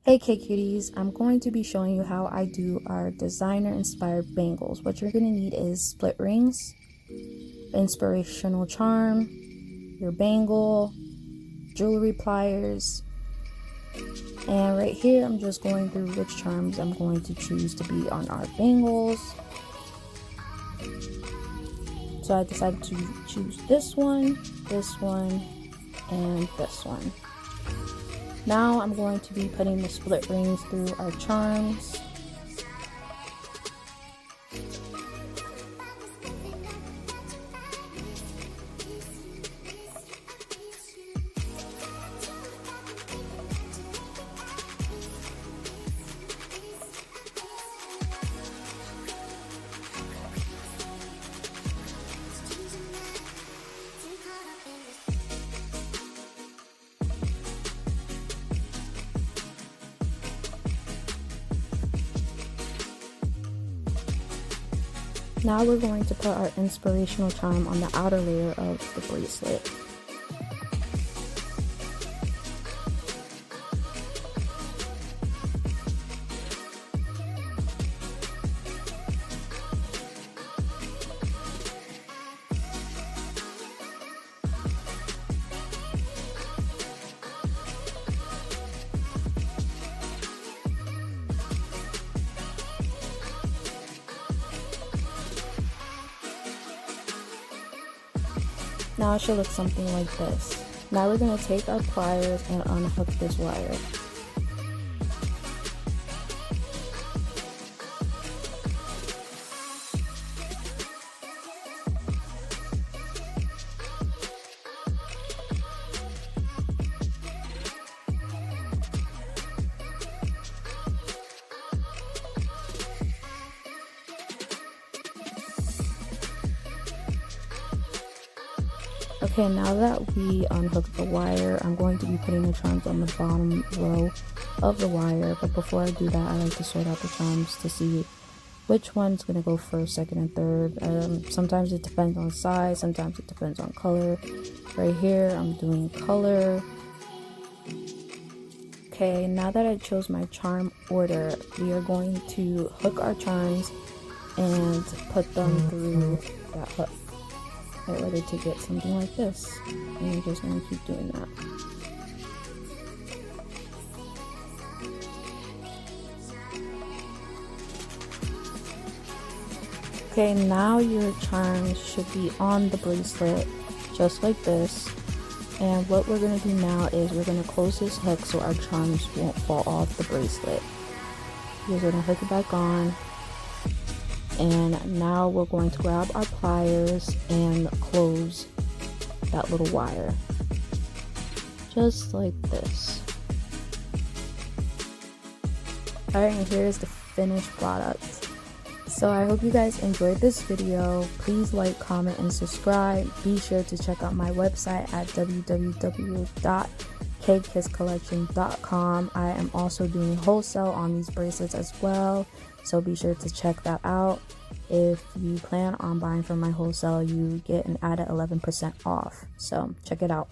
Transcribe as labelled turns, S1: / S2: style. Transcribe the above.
S1: Hey K-Cuties, I'm going to be showing you how I do our designer inspired bangles. What you're going to need is split rings, inspirational charm, your bangle, jewelry pliers, and right here I'm just going through which charms I'm going to choose to be on our bangles. So I decided to choose this one, and this one. Now I'm going to be putting the split rings through our charms. Now we're going to put our inspirational charm on the outer layer of the bracelet. Now it should look something like this. Now we're going to take our pliers and unhook this wire. Okay, now that we unhooked the wire, I'm going to be putting the charms on the bottom row of the wire. But before I do that, I like to sort out the charms to see which one's going to go first, second, and third. Sometimes it depends on size, sometimes it depends on color. Right here, I'm doing color. Okay, now that I chose my charm order, we are going to hook our charms and put them through that hook. Get ready to get something like this, and you're just going to keep doing that. Okay, now your charms should be on the bracelet just like this, and what we're going to do now is we're going to close this hook so our charms won't fall off the bracelet. You're going to hook it back on. And now we're going to grab our pliers and close that little wire. Just like this. Alright, and here's the finished product. So I hope you guys enjoyed this video. Please like, comment, and subscribe. Be sure to check out my website at www.kkisscollection.com. I am also doing wholesale on these bracelets as well, so be sure to check that out. If you plan on buying from my wholesale, you get an added 11% off, so check it out.